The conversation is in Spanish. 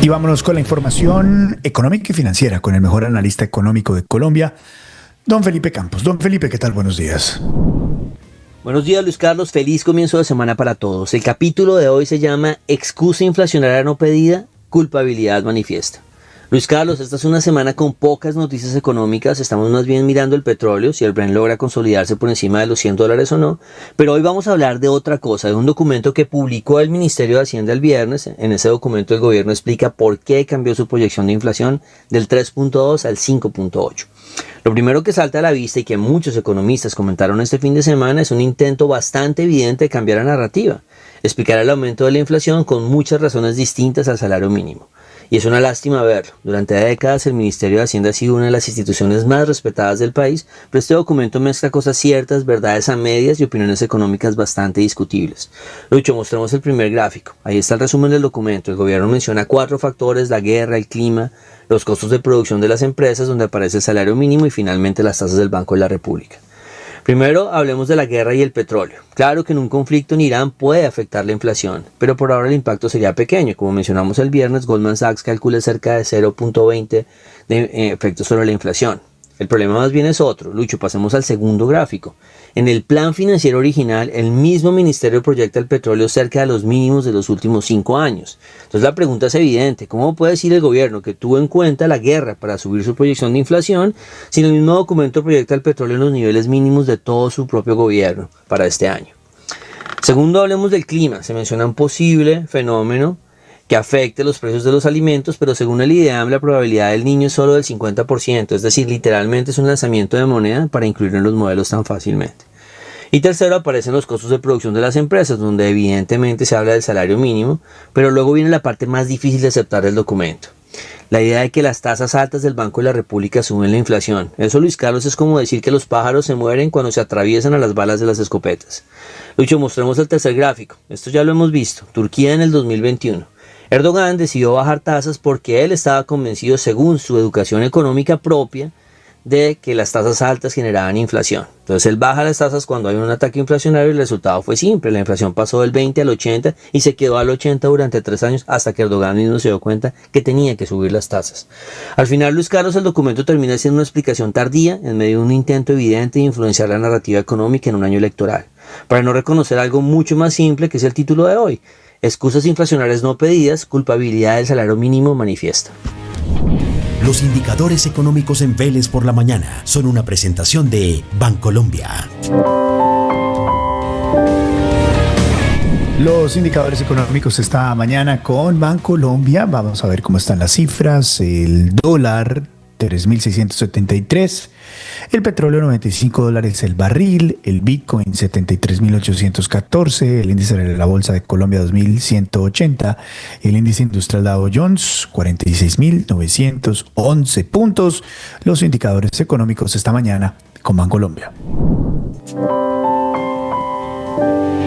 Y vámonos con la información económica y financiera con el mejor analista económico de Colombia, don Felipe Campos. Don Felipe, ¿qué tal? Buenos días. Buenos días, Luis Carlos. Feliz comienzo de semana para todos. El capítulo de hoy se llama Excusa inflacionaria no pedida, culpabilidad manifiesta. Luis Carlos, esta es una semana con pocas noticias económicas. Estamos más bien mirando el petróleo, si el Brent logra consolidarse por encima de los $100 o no. Pero hoy vamos a hablar de otra cosa, de un documento que publicó el Ministerio de Hacienda el viernes. En ese documento el gobierno explica por qué cambió su proyección de inflación del 3.2 al 5.8. Lo primero que salta a la vista y que muchos economistas comentaron este fin de semana es un intento bastante evidente de cambiar la narrativa, explicar el aumento de la inflación con muchas razones distintas al salario mínimo. Y es una lástima verlo. Durante décadas el Ministerio de Hacienda ha sido una de las instituciones más respetadas del país, pero este documento mezcla cosas ciertas, verdades a medias y opiniones económicas bastante discutibles. Lucho, mostramos el primer gráfico. Ahí está el resumen del documento. El gobierno menciona 4 factores: la guerra, el clima, los costos de producción de las empresas, donde aparece el salario mínimo, y finalmente las tasas del Banco de la República. Primero hablemos de la guerra y el petróleo. Claro que en un conflicto en Irán puede afectar la inflación, pero por ahora el impacto sería pequeño. Como mencionamos el viernes, Goldman Sachs calcula cerca de 0.20 de efecto sobre la inflación. El problema más bien es otro. Lucho, pasemos al segundo gráfico. En el plan financiero original, el mismo ministerio proyecta el petróleo cerca de los mínimos de los últimos 5 años. Entonces la pregunta es evidente. ¿Cómo puede decir el gobierno que tuvo en cuenta la guerra para subir su proyección de inflación si en el mismo documento proyecta el petróleo en los niveles mínimos de todo su propio gobierno para este año? Segundo, hablemos del clima. Se menciona un posible fenómeno que afecte los precios de los alimentos, pero según el IDEAM la probabilidad del niño es solo del 50%, es decir, literalmente es un lanzamiento de moneda para incluirlo en los modelos tan fácilmente. Y tercero, aparecen los costos de producción de las empresas, donde evidentemente se habla del salario mínimo, pero luego viene la parte más difícil de aceptar del documento. La idea de que las tasas altas del Banco de la República suben la inflación. Eso, Luis Carlos, es como decir que los pájaros se mueren cuando se atraviesan a las balas de las escopetas. Lucho, mostremos el tercer gráfico. Esto ya lo hemos visto. Turquía en el 2021. Erdogan decidió bajar tasas porque él estaba convencido, según su educación económica propia, de que las tasas altas generaban inflación. Entonces él baja las tasas cuando hay un ataque inflacionario y el resultado fue simple. La inflación pasó del 20 al 80 y se quedó al 80 durante 3 años hasta que Erdogan mismo se dio cuenta que tenía que subir las tasas. Al final, Luis Carlos, el documento termina siendo una explicación tardía en medio de un intento evidente de influenciar la narrativa económica en un año electoral, para no reconocer algo mucho más simple que es el título de hoy: Excusas inflacionarias no pedidas, culpabilidad del salario mínimo manifiesta. Los indicadores económicos en Vélez por la mañana son una presentación de Bancolombia. Los indicadores económicos esta mañana con Bancolombia. Vamos a ver cómo están las cifras. El dólar, 3.673. El petróleo, $95 el barril. El Bitcoin, 73.814. El índice de la Bolsa de Colombia, 2.180. El índice industrial Dow Jones, 46.911 puntos. Los indicadores económicos esta mañana con Bancolombia.